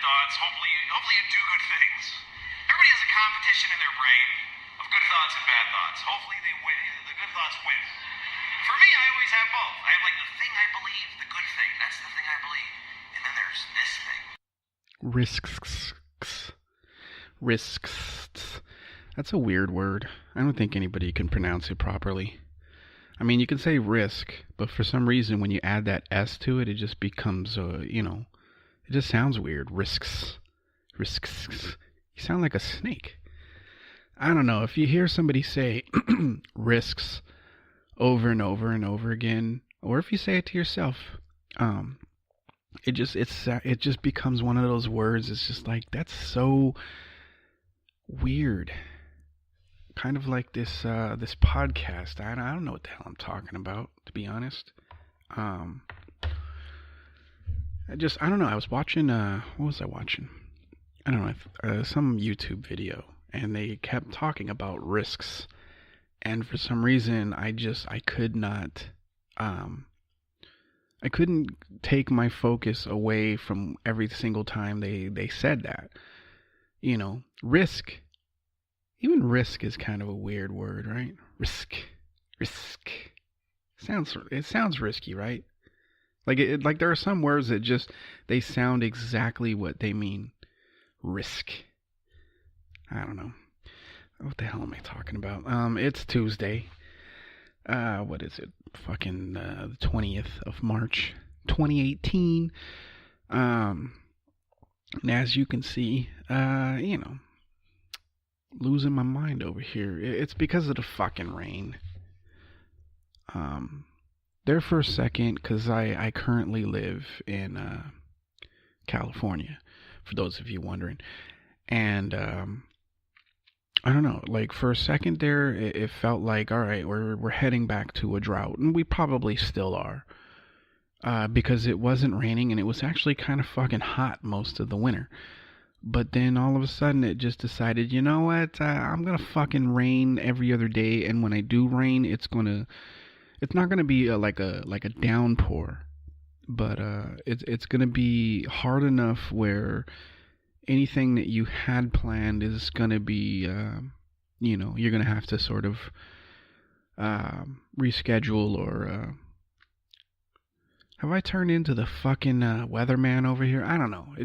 thoughts. Hopefully you do good things. Everybody has a competition in their brain of good thoughts and bad thoughts. Hopefully they win. The good thoughts win. For me, I always have both. I have like the thing I believe, the good thing. That's the thing I believe. And then there's this thing. Risks. That's a weird word. I don't think anybody can pronounce it properly. I mean, you can say risk, but for some reason when you add that S to it, it just becomes, it just sounds weird. Risks. You sound like a snake. I don't know. If you hear somebody say risks over and over and over again, or if you say it to yourself, it just becomes one of those words. It's just like, that's so weird. Kind of like this podcast. I don't know what the hell I'm talking about, to be honest. I don't know. I was watching, what was I watching? I don't know, some YouTube video, and they kept talking about risks. And for some reason, I couldn't take my focus away from every single time they said that. Risk. Even risk is kind of a weird word, right? Risk. It sounds risky, right? Like there are some words that they sound exactly what they mean. Risk. I don't know. What the hell am I talking about? It's Tuesday. What is it? Fucking the 20th of March, 2018. And as you can see, losing my mind over here. It's because of the fucking rain. There for a second, because I currently live in California, for those of you wondering. And I don't know, like for a second there, it felt like, all right, we're heading back to a drought, and we probably still are, because it wasn't raining and it was actually kind of fucking hot most of the winter. But then all of a sudden it just decided, you know what, I'm gonna fucking rain every other day, and when I do rain, it's not gonna be like a downpour, but it's gonna be hard enough where anything that you had planned is gonna be, you're gonna have to sort of reschedule, or have I turned into the fucking weatherman over here? I don't know.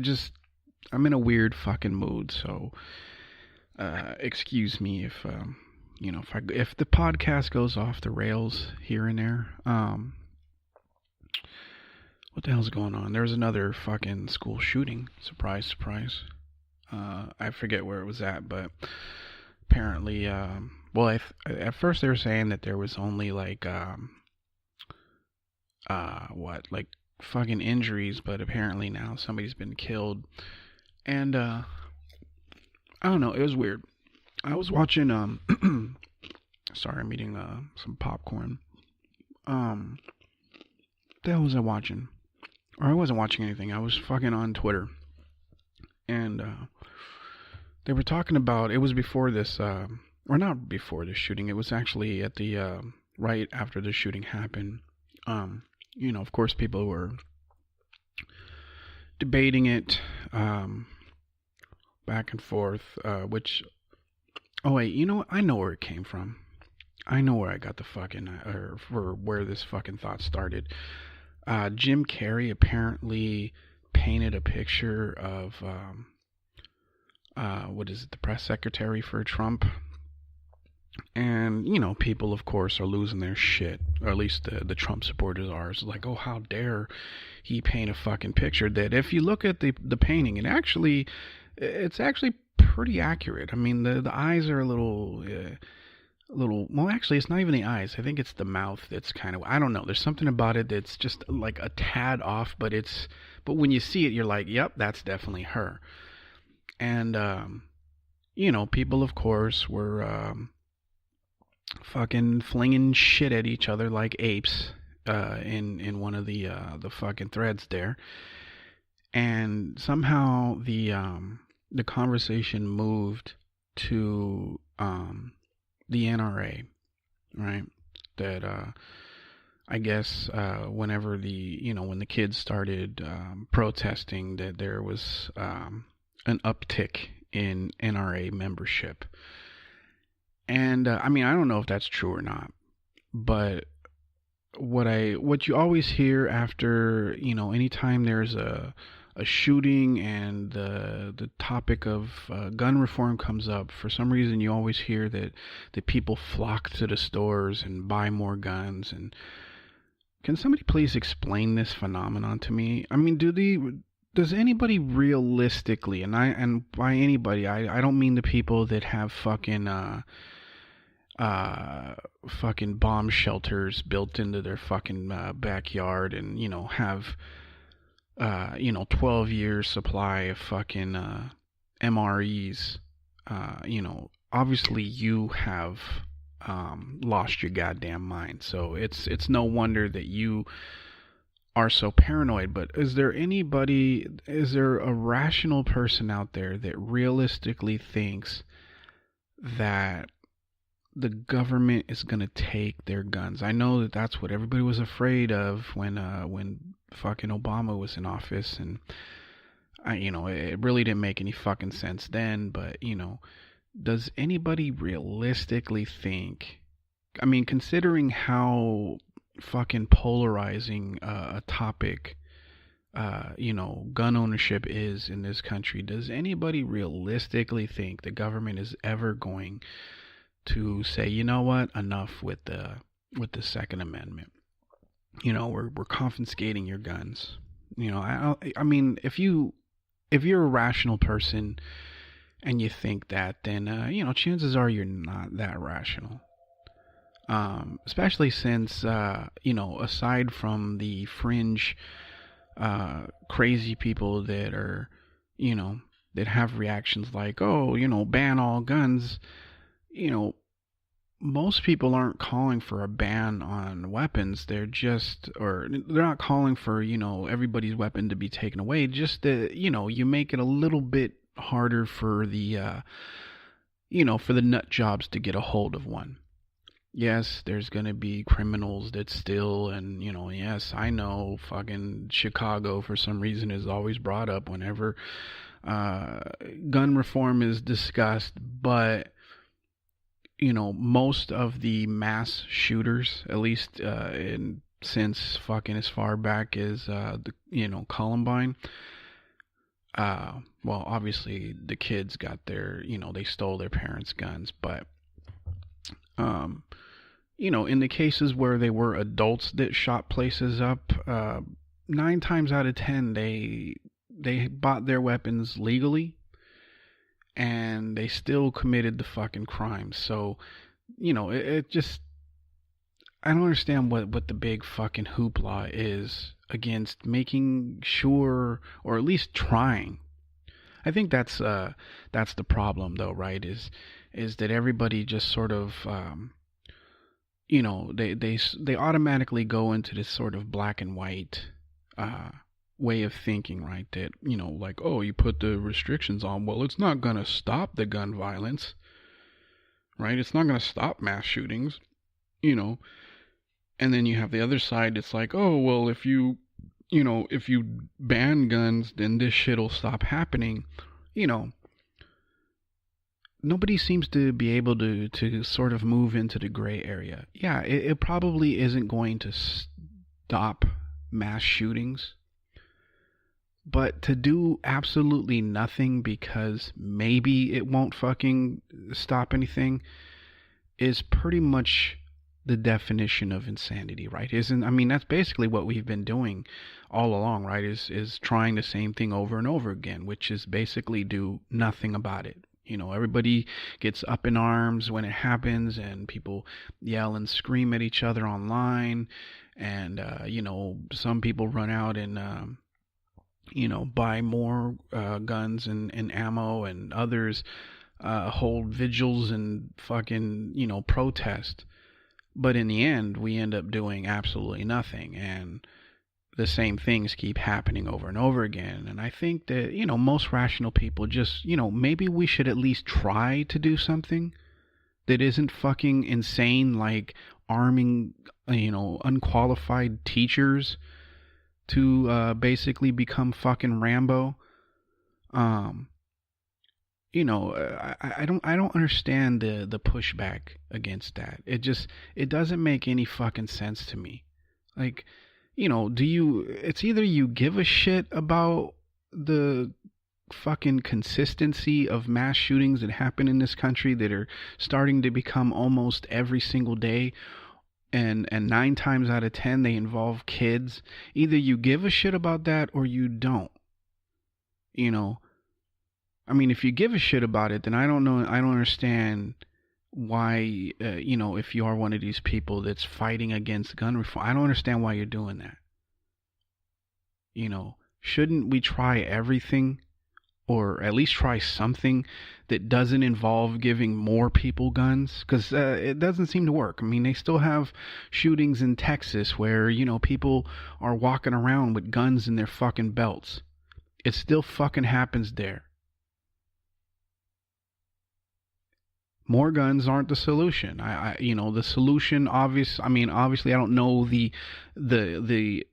I'm in a weird fucking mood, so excuse me if if the podcast goes off the rails here and there. What the hell's going on? There was another fucking school shooting. Surprise, surprise. I forget where it was at, but apparently, at first they were saying that there was only like fucking injuries, but apparently now somebody's been killed. And I don't know, it was weird. I was watching sorry, I'm eating some popcorn. What the hell was I watching? Or I wasn't watching anything. I was fucking on Twitter. And they were talking about, it was before this, or not before the shooting, it was actually at the right after the shooting happened. Of course people were debating it back and forth, oh wait, you know what? I know where it came from. I know where I got the fucking, for where this fucking thought started. Jim Carey apparently painted a picture of, the press secretary for Trump. And, people, of course, are losing their shit. Or at least the Trump supporters are. It's like, oh, how dare he paint a fucking picture that, if you look at the painting, it's actually pretty accurate. I mean, the eyes are a little, well, actually, it's not even the eyes. I think it's the mouth that's kind of, I don't know. There's something about it that's just like a tad off, but when you see it, you're like, yep, that's definitely her. And, people, of course, were fucking flinging shit at each other like apes in one of the fucking threads there. And somehow the conversation moved to the NRA, right? That I guess whenever when the kids started protesting, that there was an uptick in NRA membership. And I mean, I don't know if that's true or not, but what you always hear after, anytime there's a shooting and the topic of gun reform comes up, for some reason you always hear that people flock to the stores and buy more guns. And can somebody please explain this phenomenon to me? I mean, does anybody realistically, and by anybody, I don't mean the people that have fucking bomb shelters built into their fucking backyard, and have 12 years supply of fucking MREs. Obviously you have lost your goddamn mind. So it's no wonder that you are so paranoid. But is there a rational person out there that realistically thinks that the government is going to take their guns? I know that that's what everybody was afraid of when fucking Obama was in office, and it really didn't make any fucking sense then. But does anybody realistically think, I mean, considering how fucking polarizing a topic gun ownership is in this country, does anybody realistically think the government is ever going to say, you know what, enough with the Second Amendment? We're confiscating your guns. I mean, if you're a rational person and you think that, then chances are you're not that rational. Especially since aside from the fringe crazy people that are that have reactions like, oh, ban all guns, most people aren't calling for a ban on weapons. They're not calling for, everybody's weapon to be taken away. Just that, you make it a little bit harder for the, for the nut jobs to get a hold of one. Yes, there's going to be criminals that steal, and, yes, I know fucking Chicago for some reason is always brought up whenever gun reform is discussed, but most of the mass shooters, at least since fucking as far back as Columbine, well, obviously the kids got their, they stole their parents' guns, but in the cases where they were adults that shot places up, 9 times out of 10 they bought their weapons legally, and they still committed the fucking crimes. So, it just, I don't understand what the big fucking hoopla is against making sure, or at least trying. I think that's the problem, though, right? Is that everybody just sort of, they automatically go into this sort of black and white way of thinking, right? That, like, oh, you put the restrictions on, well, it's not going to stop the gun violence, right? It's not going to stop mass shootings, and then you have the other side that's like, oh, well, if you ban guns, then this shit'll stop happening. Nobody seems to be able to sort of move into the gray area. Yeah, it probably isn't going to stop mass shootings, but to do absolutely nothing because maybe it won't fucking stop anything is pretty much the definition of insanity, right? I mean, that's basically what we've been doing all along, right? Is trying the same thing over and over again, which is basically do nothing about it. Everybody gets up in arms when it happens, and people yell and scream at each other online, and some people run out and buy more guns and ammo, and others hold vigils and fucking protest. But in the end, we end up doing absolutely nothing, and the same things keep happening over and over again. And I think that most rational people just maybe we should at least try to do something, that isn't fucking insane, like arming, unqualified teachers to basically become fucking Rambo. I don't understand the pushback against that. It doesn't make any fucking sense to me. Like, it's either you give a shit about the fucking consistency of mass shootings that happen in this country that are starting to become almost every single day, and 9 times out of 10 they involve kids. Either you give a shit about that or you don't. I mean, if you give a shit about it, then I don't understand why, if you are one of these people that's fighting against gun reform, I don't understand why you're doing that. Shouldn't we try everything, or at least try something that doesn't involve giving more people guns? Because it doesn't seem to work. I mean, they still have shootings in Texas where, people are walking around with guns in their fucking belts. It still fucking happens there. More guns aren't the solution. The solution, obviously, I don't know the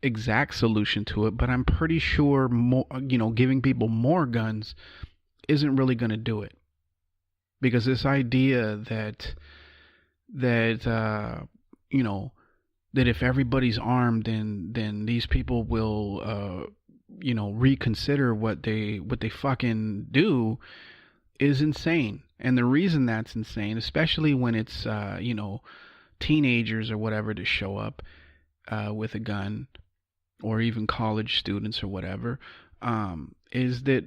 exact solution to it, but I'm pretty sure giving people more guns isn't really going to do it, because this idea that that if everybody's armed, then these people will reconsider what they fucking do is insane. And the reason that's insane, especially when it's teenagers or whatever to show up with a gun, or even college students or whatever, is that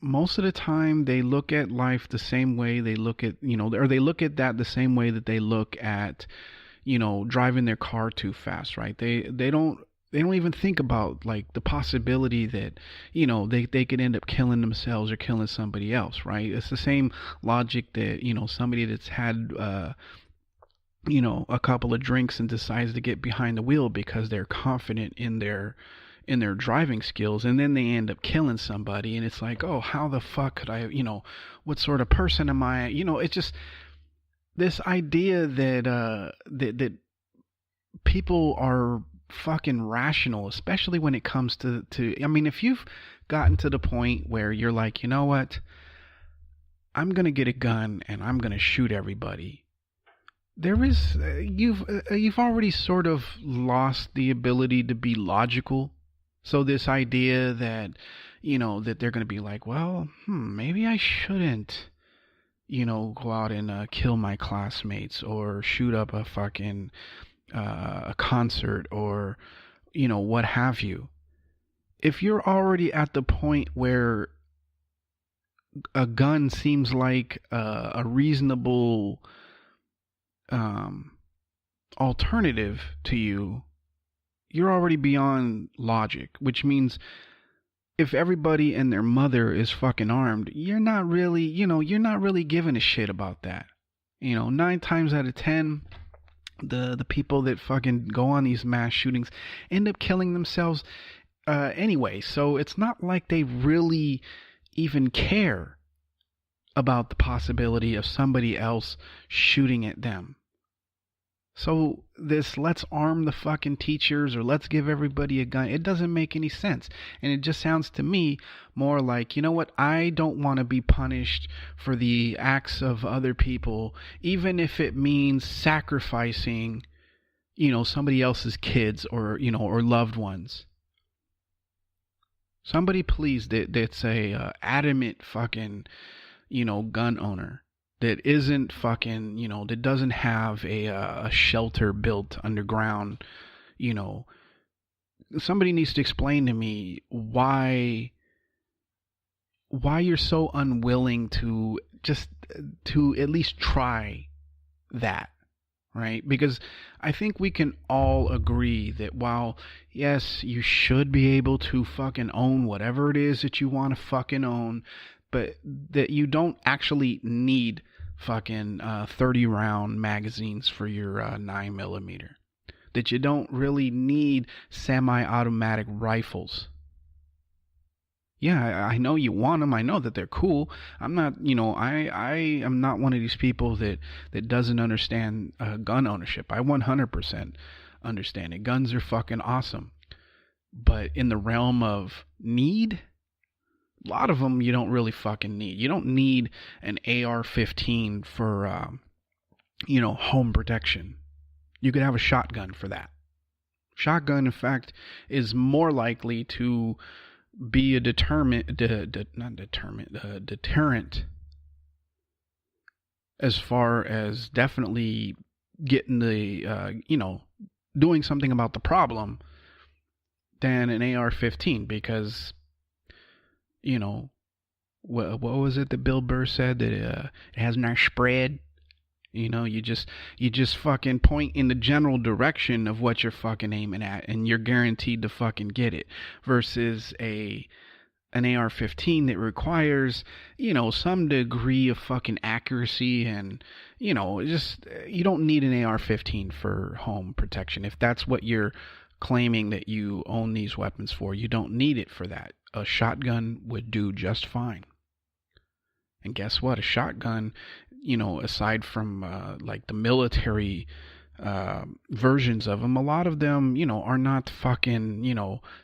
most of the time they look at life the same way they look at, or they look at that the same way that they look at, driving their car too fast, right? They don't even think about, like, the possibility that, they could end up killing themselves or killing somebody else, right? It's the same logic that, somebody that's had, a couple of drinks and decides to get behind the wheel because they're confident in their driving skills, and then they end up killing somebody, and it's like, oh, how the fuck could I, what sort of person am I? It's just this idea that that people are fucking rational, especially when it comes to I mean, if you've gotten to the point where you're like, you know what, I'm gonna get a gun and I'm gonna shoot everybody, there is you've already sort of lost the ability to be logical. So this idea that that they're gonna be like, well, maybe I shouldn't go out and kill my classmates, or shoot up a fucking a concert, or what have you. If you're already at the point where a gun seems like a reasonable alternative to you, you're already beyond logic. Which means if everybody and their mother is fucking armed, you're not really giving a shit about that. 9 times out of 10, the people that fucking go on these mass shootings end up killing themselves anyway. So it's not like they really even care about the possibility of somebody else shooting at them. So this let's arm the fucking teachers, or let's give everybody a gun, it doesn't make any sense. And it just sounds to me more like, you know what, I don't want to be punished for the acts of other people, even if it means sacrificing, somebody else's kids, or, or loved ones. Somebody please that's a adamant fucking, gun owner, that isn't fucking, that doesn't have a shelter built underground, somebody needs to explain to me why you're so unwilling to at least try that, right? Because I think we can all agree that while, yes, you should be able to fucking own whatever it is that you want to fucking own, but that you don't actually need fucking 30 round magazines for your 9mm, that you don't really need semi-automatic rifles. Yeah, I know you want them. I know that they're cool. I'm not, I am not one of these people that doesn't understand gun ownership. I 100% understand it. Guns are fucking awesome. But in the realm of need, a lot of them you don't really fucking need. You don't need an AR-15 for, home protection. You could have a shotgun for that. Shotgun, in fact, is more likely to be a deterrent as far as definitely getting doing something about the problem than an AR-15, because, what was it that Bill Burr said, that it has not spread? You just fucking point in the general direction of what you're fucking aiming at, and you're guaranteed to fucking get it. Versus an AR-15 that requires, some degree of fucking accuracy, and, you don't need an AR-15 for home protection. If that's what you're claiming that you own these weapons for, you don't need it for that. A shotgun would do just fine. And guess what? A shotgun, aside from like the military versions of them, a lot of them, are not fucking,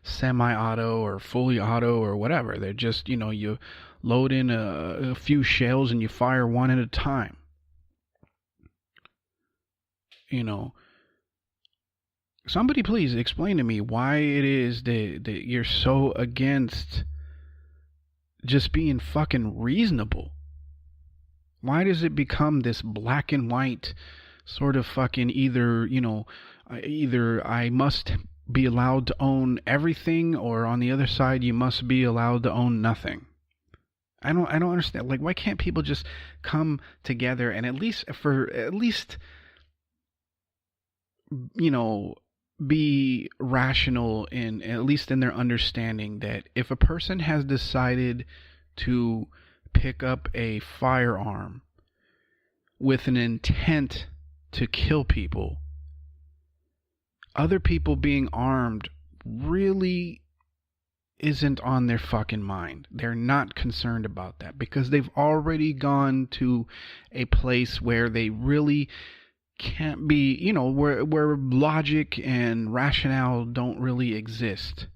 semi-auto or fully auto or whatever. They're just, you load in a few shells and you fire one at a time. Somebody please explain to me why it is that you're so against just being fucking reasonable. Why does it become this black and white sort of fucking either I must be allowed to own everything, or on the other side you must be allowed to own nothing? I don't understand. Like, why can't people just come together and at least be rational in, at least in their understanding, that if a person has decided to pick up a firearm with an intent to kill people, other people being armed really isn't on their fucking mind. They're not concerned about that, because they've already gone to a place where they really can't be, where logic and rationale don't really exist.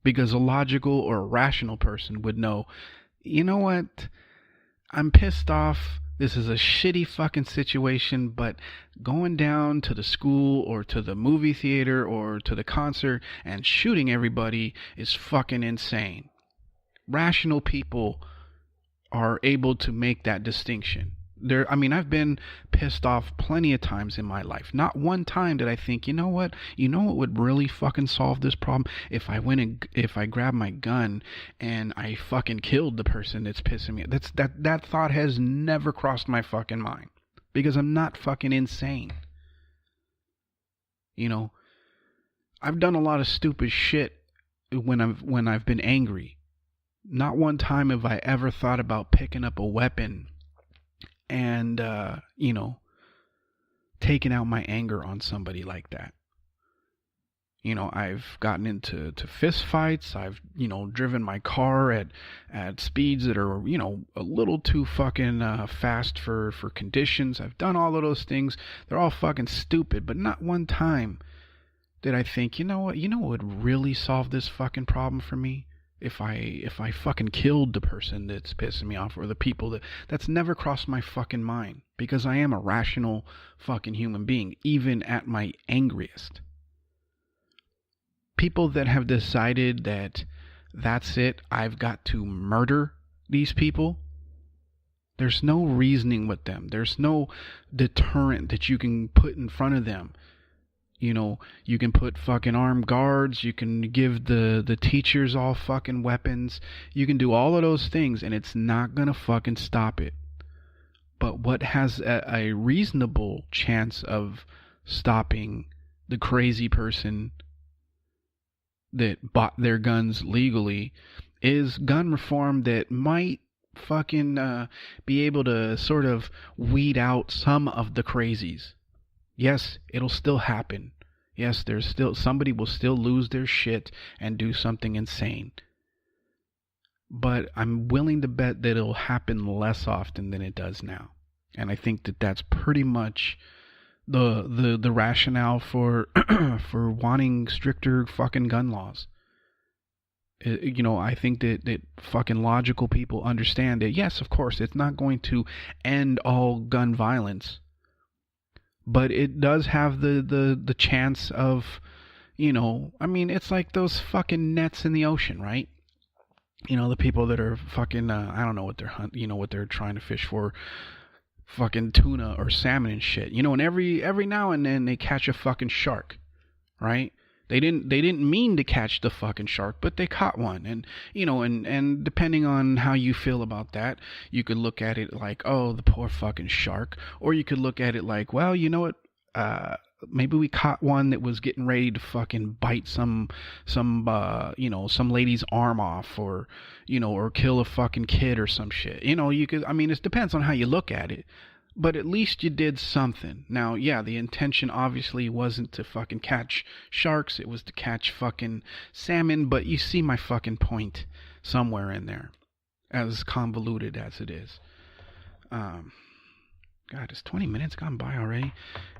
Because a logical or a rational person would know, you know what? I'm pissed off. This is a shitty fucking situation, but going down to the school or to the movie theater or to the concert and shooting everybody is fucking insane. Rational people are able to make that distinction. I've been pissed off plenty of times in my life. Not one time did I think, you know what would really fucking solve this problem? If I grab my gun and I fucking killed the person that's pissing me. That thought has never crossed my fucking mind, because I'm not fucking insane. I've done a lot of stupid shit when I've been angry. Not one time have I ever thought about picking up a weapon and, taking out my anger on somebody like that. I've gotten into fist fights. I've, driven my car at speeds that are, a little too fucking fast for conditions. I've done all of those things. They're all fucking stupid, but not one time did I think, you know what would really solve this fucking problem for me? If I fucking killed the person that's pissing me off, or the people that's never crossed my fucking mind, because I am a rational fucking human being, even at my angriest. People that have decided that that's it, I've got to murder these people, there's no reasoning with them. There's no deterrent that you can put in front of them. You can put fucking armed guards, you can give the teachers all fucking weapons, you can do all of those things, and it's not gonna fucking stop it. But what has a reasonable chance of stopping the crazy person that bought their guns legally is gun reform that might fucking be able to sort of weed out some of the crazies. Yes, it'll still happen. Yes, somebody will still lose their shit and do something insane. but I'm willing to bet that it'll happen less often than it does now. And I think that that's pretty much the rationale for for wanting stricter fucking gun laws. I think that fucking logical people understand that, yes, of course, it's not going to end all gun violence, but it does have the chance of, it's like those fucking nets in the ocean, right? The people that are fucking, I don't know what they're what they're trying to fish for, fucking tuna or salmon and shit. And every now and then they catch a fucking shark, right? They didn't mean to catch the fucking shark, but they caught one. And and depending on how you feel about that, you could look at it like, oh, the poor fucking shark, or you could look at it like, well, you know what? Maybe we caught one that was getting ready to fucking bite some lady's arm off, or or kill a fucking kid or some shit. You could, it depends on how you look at it. But at least you did something. Now, yeah, the intention obviously wasn't to fucking catch sharks. It was to catch fucking salmon. But you see my fucking point somewhere in there, as convoluted as it is. God, is 20 minutes gone by already?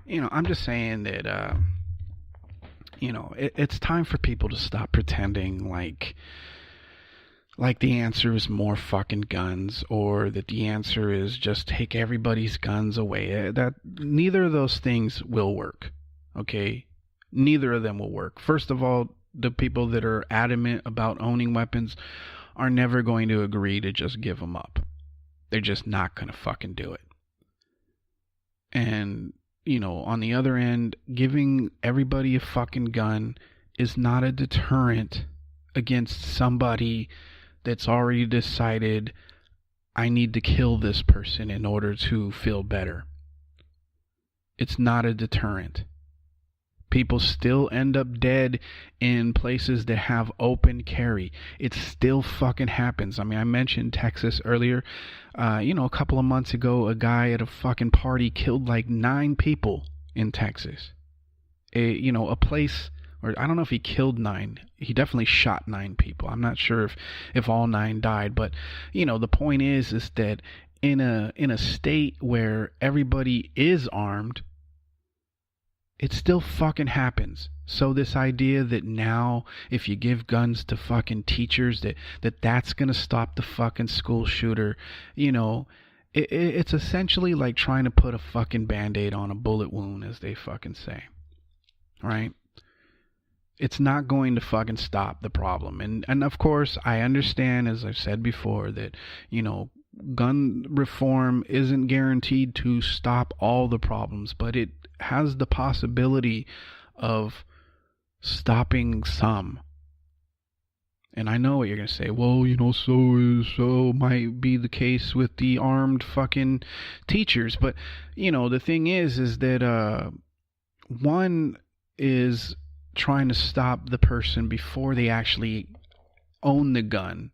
I'm just saying that, it's time for people to stop pretending like the answer is more fucking guns, or that the answer is just take everybody's guns away. That neither of those things will work. Okay? Neither of them will work. First of all, the people that are adamant about owning weapons are never going to agree to just give them up. They're just not going to fucking do it. And, on the other end, giving everybody a fucking gun is not a deterrent against somebody that's already decided, I need to kill this person in order to feel better. It's not a deterrent. People still end up dead in places that have open carry. It still fucking happens. I mentioned Texas earlier. A couple of months ago, a guy at a fucking party killed like 9 people in Texas. A place, or I don't know if he killed 9. He definitely shot 9 people. I'm not sure if all 9 died, but the point is that in a state where everybody is armed, it still fucking happens. So this idea that now if you give guns to fucking teachers that's gonna stop the fucking school shooter, it's essentially like trying to put a fucking Band-Aid on a bullet wound, as they fucking say. Right? It's not going to fucking stop the problem. And of course, I understand, as I've said before, that, gun reform isn't guaranteed to stop all the problems, but it has the possibility of stopping some. And I know what you're going to say. Well, so might be the case with the armed fucking teachers. But, the thing is that one is trying to stop the person before they actually own the gun,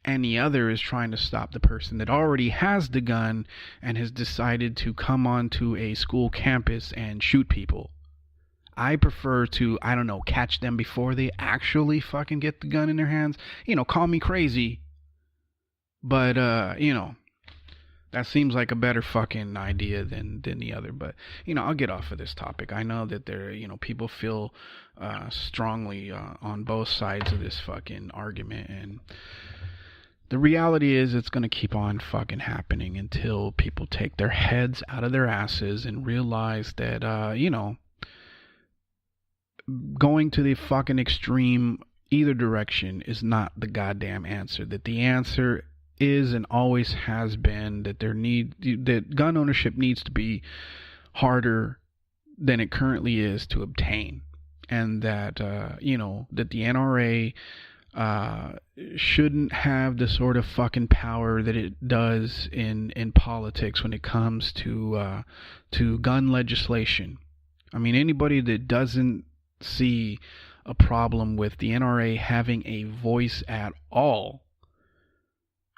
and the other is trying to stop the person that already has the gun and has decided to come onto a school campus and shoot people. I prefer to, catch them before they actually fucking get the gun in their hands. Call me crazy, but that seems like a better fucking idea than the other. But, I'll get off of this topic. I know that there, people feel strongly on both sides of this fucking argument. And the reality is it's going to keep on fucking happening until people take their heads out of their asses and realize that, going to the fucking extreme either direction is not the goddamn answer. That the answer is and always has been that that gun ownership needs to be harder than it currently is to obtain, and that that the NRA shouldn't have the sort of fucking power that it does in politics when it comes to gun legislation. Anybody that doesn't see a problem with the NRA having a voice at all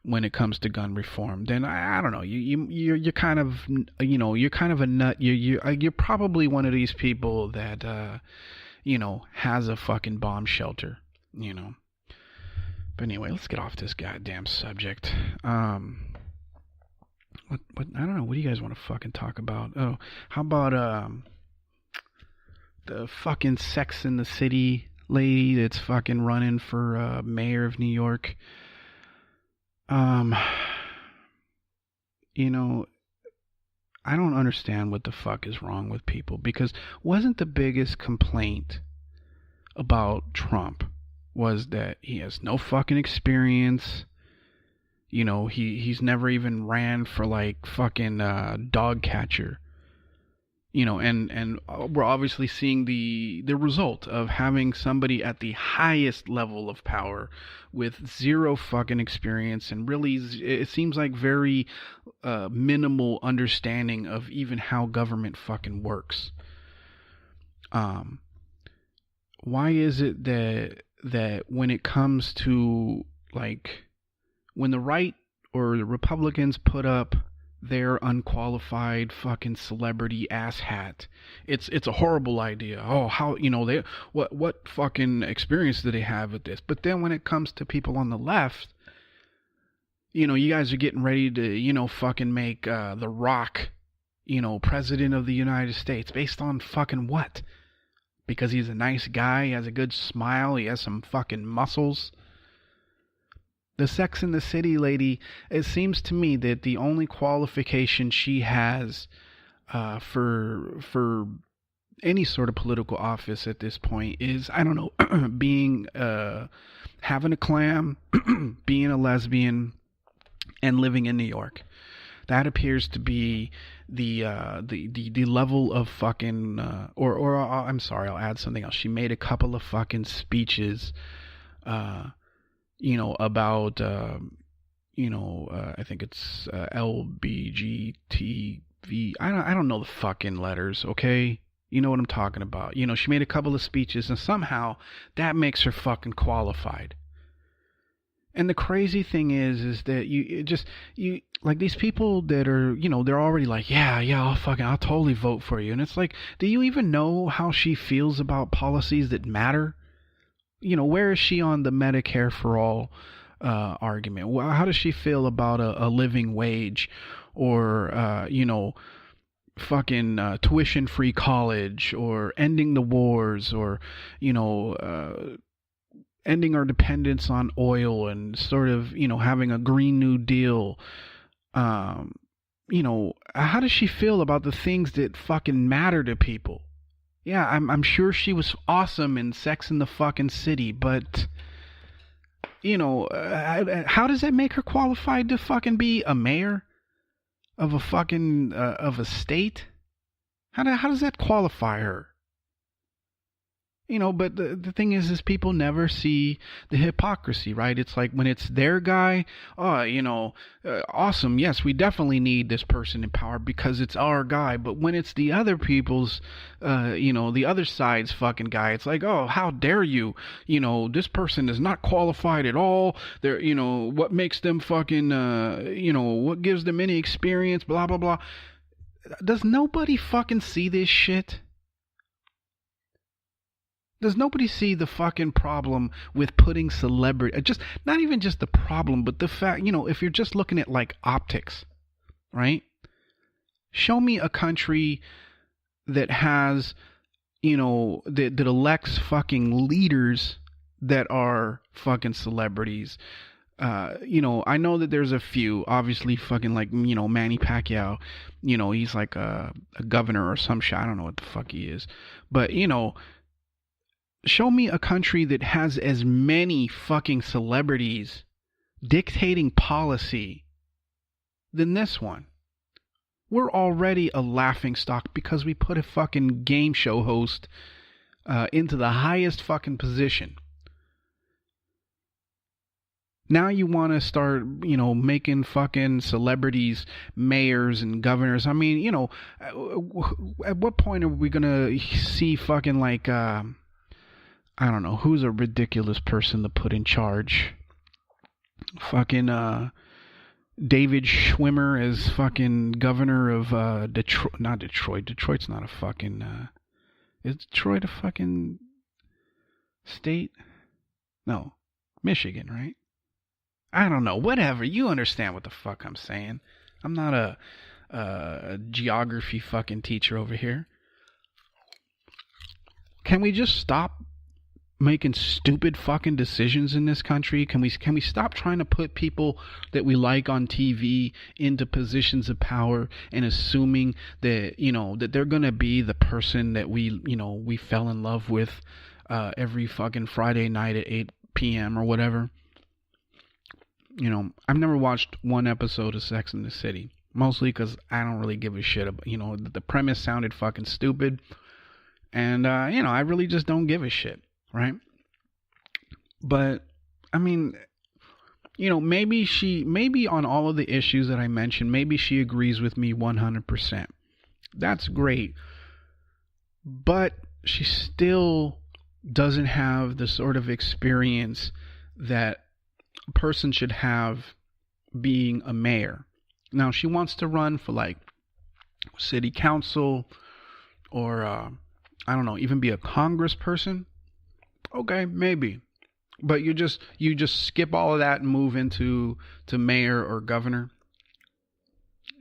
when it comes to gun reform, then I don't know. You're kind of you're kind of a nut. You're probably one of these people that has a fucking bomb shelter. But anyway, let's get off this goddamn subject. What I don't know. What do you guys want to fucking talk about? Oh, how about the fucking Sex in the City lady that's fucking running for mayor of New York? You know, I don't understand what the fuck is wrong with people, because wasn't the biggest complaint about Trump was that he has no fucking experience. You know, he's never even ran for like fucking dog catcher. You know, and we're obviously seeing the result of having somebody at the highest level of power with zero fucking experience, and really it seems like very minimal understanding of even how government fucking works. Why is it that when it comes to, like, when the right or the Republicans put up their unqualified fucking celebrity ass hat, it's a horrible idea. Oh, how, you know, they what fucking experience do they have with this? But then when it comes to people on the left, you know, you guys are getting ready to, you know, fucking make The Rock, you know, president of the United States based on fucking what? Because he's a nice guy, he has a good smile, he has some fucking muscles. The Sex in the City lady, it seems to me that the only qualification she has for any sort of political office at this point is, I don't know, being having a clam, being a lesbian, and living in New York. That appears to be the level of fucking or I'm sorry, I'll add something else. She made a couple of fucking speeches. You know, about, I think it's LBGTV. I don't know the fucking letters, okay? You know what I'm talking about. You know, she made a couple of speeches, and somehow that makes her fucking qualified. And the crazy thing is that you like these people that are, you know, they're already like, yeah, I'll totally vote for you. And it's like, do you even know how she feels about policies that matter? You know, where is she on the Medicare for all argument? How does she feel about a living wage, or, you know, fucking tuition-free college, or ending the wars, or, you know, ending our dependence on oil, and sort of, you know, having a Green New Deal? You know, how does she feel about the things that fucking matter to people? Yeah, I'm sure she was awesome in Sex in the fucking City, but, you know, how does that make her qualified to fucking be a mayor of a fucking of a state? How does that qualify her? You know, but the thing is people never see the hypocrisy, right? It's like when it's their guy, oh, you know, awesome, yes, we definitely need this person in power because it's our guy. But when it's the other people's, you know, the other side's fucking guy, it's like, oh, how dare you? You know, this person is not qualified at all. They're, you know, what makes them fucking, you know, what gives them any experience, blah, blah, blah. Does nobody fucking see this shit? Does nobody see the fucking problem with putting celebrity, just not even just the problem, but the fact, you know, if you're just looking at like optics, right? Show me a country that has, you know, that elects fucking leaders that are fucking celebrities. You know, I know that there's a few, obviously fucking like, you know, Manny Pacquiao, you know, he's like a governor or some shit. I don't know what the fuck he is. But, you know, show me a country that has as many fucking celebrities dictating policy than this one. We're already a laughingstock because we put a fucking game show host into the highest fucking position. Now you want to start, you know, making fucking celebrities mayors and governors. I mean, you know, at what point are we going to see fucking like... I don't know, who's a ridiculous person to put in charge? Fucking David Schwimmer as fucking governor of Detroit. Not Detroit. Detroit's not a fucking... is Detroit a fucking state? No. Michigan, right? I don't know. Whatever. You understand what the fuck I'm saying. I'm not a geography fucking teacher over here. Can we just stop making stupid fucking decisions in this country? Can we stop trying to put people that we like on TV into positions of power and assuming that, that they're gonna be the person that we fell in love with every fucking Friday night at 8 p.m. or whatever? I've never watched one episode of Sex and the City, mostly because I don't really give a shit about, the premise sounded fucking stupid, and I really just don't give a shit. Right? But I mean, maybe on all of the issues that I mentioned, maybe she agrees with me 100%. That's great. But she still doesn't have the sort of experience that a person should have being a mayor. Now, she wants to run for like city council or I don't know, even be a congressperson. Okay, maybe. But you just skip all of that and move into mayor or governor.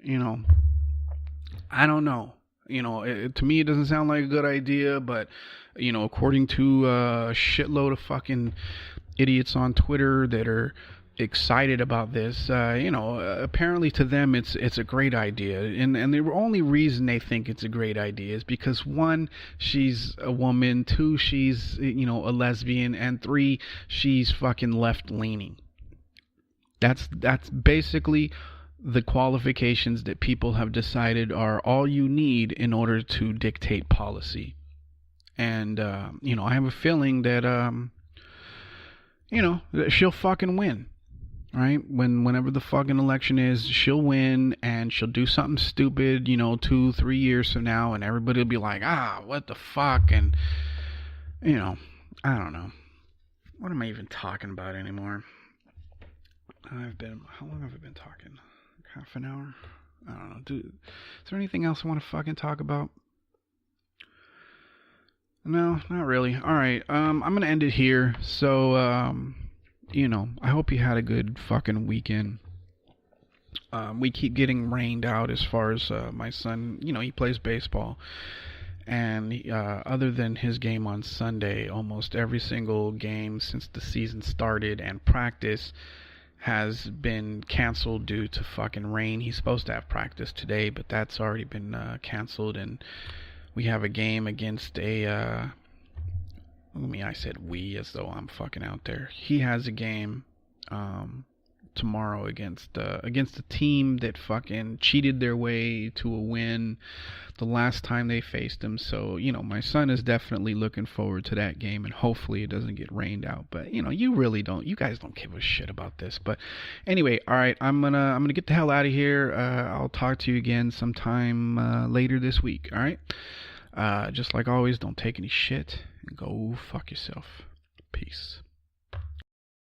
I don't know. To me it doesn't sound like a good idea, but according to a shitload of fucking idiots on Twitter that are excited about this, apparently to them it's a great idea, and the only reason they think it's a great idea is because, one, she's a woman, two, she's a lesbian, and three, she's fucking left leaning. That's basically the qualifications that people have decided are all you need in order to dictate policy. And I have a feeling that that she'll fucking win. Right? Whenever the fucking election is, she'll win, and she'll do something stupid, 2-3 years from now, and everybody will be like, what the fuck? And, I don't know. What am I even talking about anymore? How long have I been talking? Half an hour? I don't know. Dude, is there anything else I want to fucking talk about? No, not really. Alright, I'm gonna end it here. So, I hope you had a good fucking weekend. We keep getting rained out as far as my son, he plays baseball. And other than his game on Sunday, almost every single game since the season started and practice has been canceled due to fucking rain. He's supposed to have practice today, but that's already been canceled. And we have a game against I said we as though I'm fucking out there. He has a game tomorrow against a team that fucking cheated their way to a win the last time they faced him. So, my son is definitely looking forward to that game, and hopefully it doesn't get rained out. But, you guys don't give a shit about this. But anyway, all right, I'm gonna get the hell out of here. I'll talk to you again sometime later this week. All right. Just like always, don't take any shit and go fuck yourself. Peace.